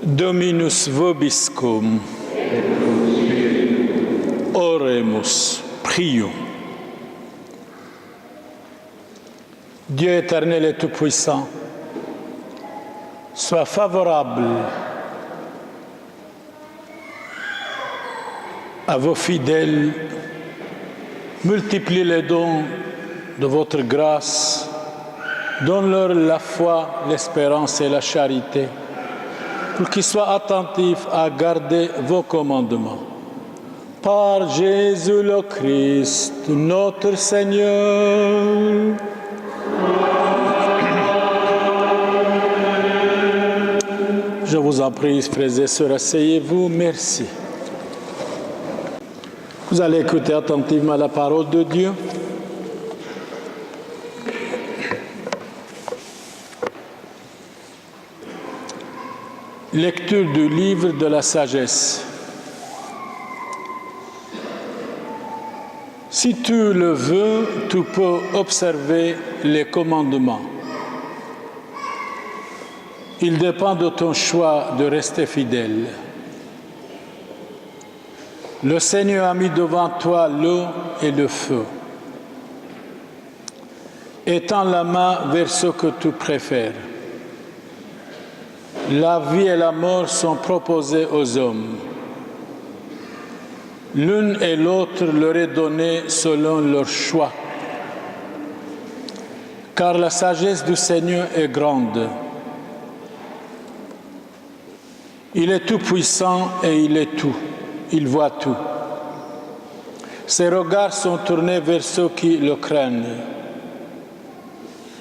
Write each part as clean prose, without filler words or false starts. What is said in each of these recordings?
Dominus vobiscum. Oremus. Prions. Dieu éternel et tout-puissant, sois favorable à vos fidèles, multiplie les dons de votre grâce, donne-leur la foi, l'espérance et la charité, pour qu'ils soient attentifs à garder vos commandements. Par Jésus le Christ, notre Seigneur. Je vous en prie, frères et sœurs, asseyez-vous. Merci. Vous allez écouter attentivement la parole de Dieu. Lecture du livre de la sagesse. Si tu le veux, tu peux observer les commandements. Il dépend de ton choix de rester fidèle. Le Seigneur a mis devant toi l'eau et le feu. Étends la main vers ce que tu préfères. La vie et la mort sont proposées aux hommes. L'une et l'autre leur est donnée selon leur choix. Car la sagesse du Seigneur est grande. Il est tout-puissant et il est tout. Il voit tout. Ses regards sont tournés vers ceux qui le craignent.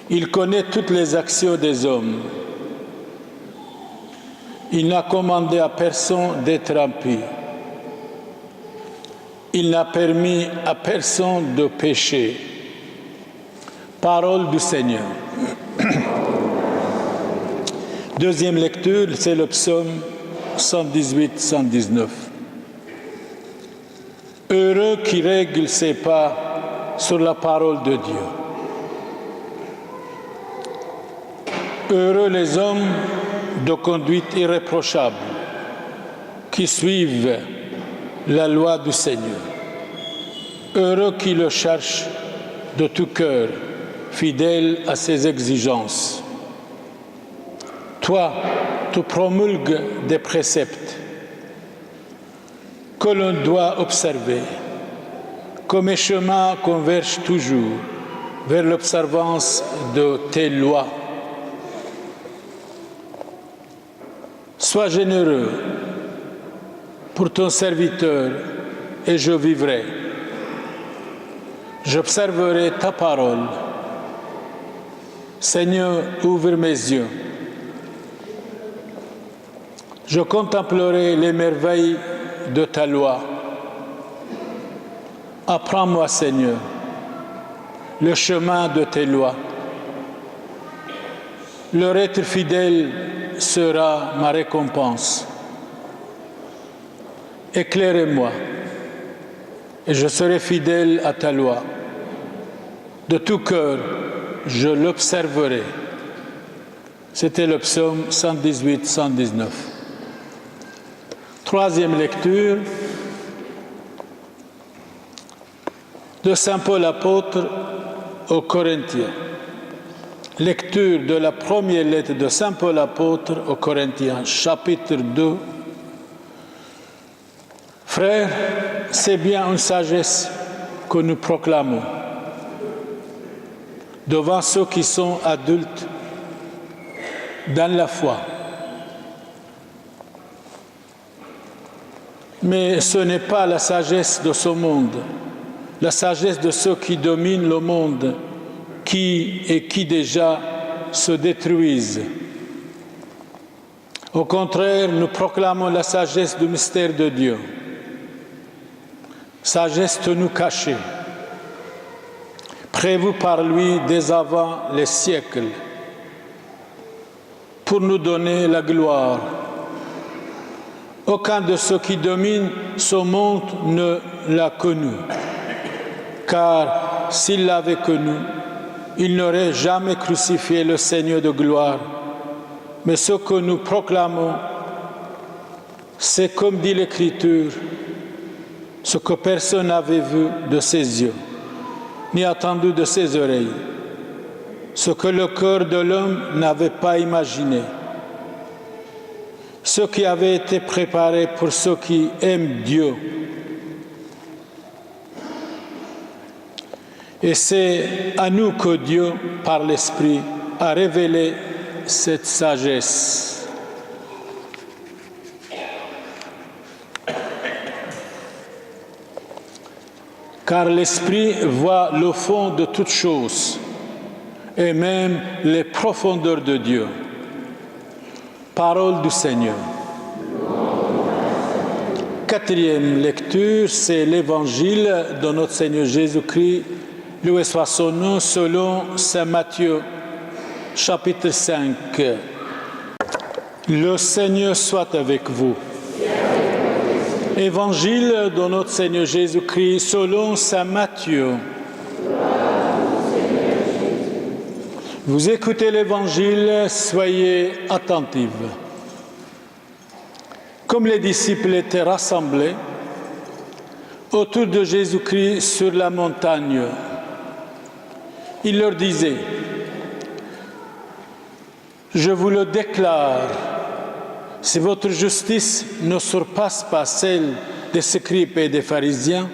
Il connaît toutes les actions des hommes. Il n'a commandé à personne d'être impie. Il n'a permis à personne de pécher. Parole du Seigneur. Deuxième lecture, c'est le psaume 118-119. Heureux qui règle ses pas sur la parole de Dieu. Heureux les hommes de conduite irréprochable qui suivent la loi du Seigneur. Heureux qui le cherchent de tout cœur, fidèle à ses exigences. Toi, tu promulgues des préceptes que l'on doit observer, que mes chemins convergent toujours vers l'observance de tes lois. Sois généreux pour ton serviteur et je vivrai. J'observerai ta parole. Seigneur, ouvre mes yeux. Je contemplerai les merveilles de ta loi. Apprends-moi, Seigneur, le chemin de tes lois. Leur être fidèle sera ma récompense. Éclairez-moi et je serai fidèle à ta loi. De tout cœur, je l'observerai. C'était le psaume 118-119. Troisième lecture de Saint Paul apôtre aux Corinthiens. Lecture de la première lettre de Saint Paul apôtre aux Corinthiens, chapitre 2. Frères, c'est bien une sagesse que nous proclamons devant ceux qui sont adultes dans la foi. Mais ce n'est pas la sagesse de ce monde, la sagesse de ceux qui dominent le monde, qui déjà se détruisent. Au contraire, nous proclamons la sagesse du mystère de Dieu. Sagesse tenue cachée, prévue par lui dès avant les siècles, pour nous donner la gloire. Aucun de ceux qui dominent ce monde ne l'a connu, car s'il l'avait connu, il n'aurait jamais crucifié le Seigneur de gloire. Mais ce que nous proclamons C'est comme dit l'Écriture, ce que personne n'avait vu de ses yeux, ni entendu de ses oreilles, ce que le cœur de l'homme n'avait pas imaginé, ce qui avait été préparé pour ceux qui aiment Dieu. Et c'est à nous que Dieu, par l'Esprit, a révélé cette sagesse. Car l'Esprit voit le fond de toutes choses, et même les profondeurs de Dieu. Parole du Seigneur. Quatrième lecture, c'est l'Évangile de notre Seigneur Jésus-Christ, loué soit son nom, selon saint Matthieu, chapitre 5. Le Seigneur soit avec vous. Évangile de notre Seigneur Jésus-Christ, selon saint Matthieu. Vous écoutez l'Évangile, soyez attentifs. Comme les disciples étaient rassemblés autour de Jésus-Christ sur la montagne, il leur disait, « Je vous le déclare, si votre justice ne surpasse pas celle des scribes et des pharisiens,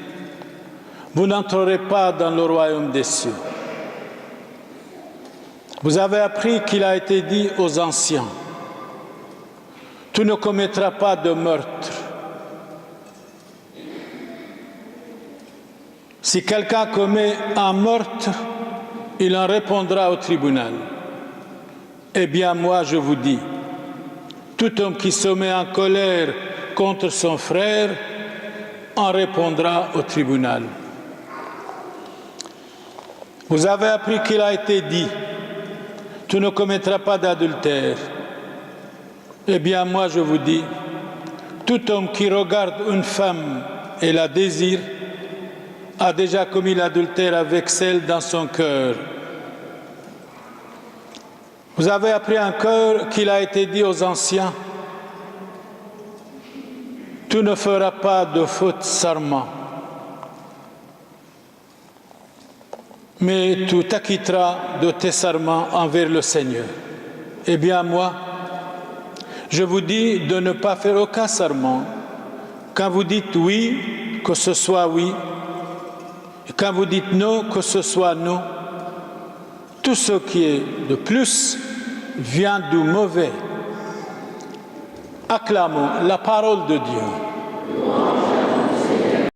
vous n'entrerez pas dans le royaume des cieux. Vous avez appris qu'il a été dit aux anciens, « Tu ne commettras pas de meurtre. » Si quelqu'un commet un meurtre, il en répondra au tribunal. Eh bien, moi, je vous dis, tout homme qui se met en colère contre son frère en répondra au tribunal. Vous avez appris qu'il a été dit, tu ne commettras pas d'adultère. Eh bien, moi, je vous dis, tout homme qui regarde une femme et la désire a déjà commis l'adultère avec celle dans son cœur. Vous avez appris encore qu'il a été dit aux anciens, tu ne feras pas de faux serment, mais tu t'acquitteras de tes serments envers le Seigneur. Eh bien, moi, je vous dis de ne pas faire aucun serment. Quand vous dites oui, que ce soit oui, et quand vous dites non, que ce soit non. Tout ce qui est de plus vient du mauvais. Acclamons la parole de Dieu.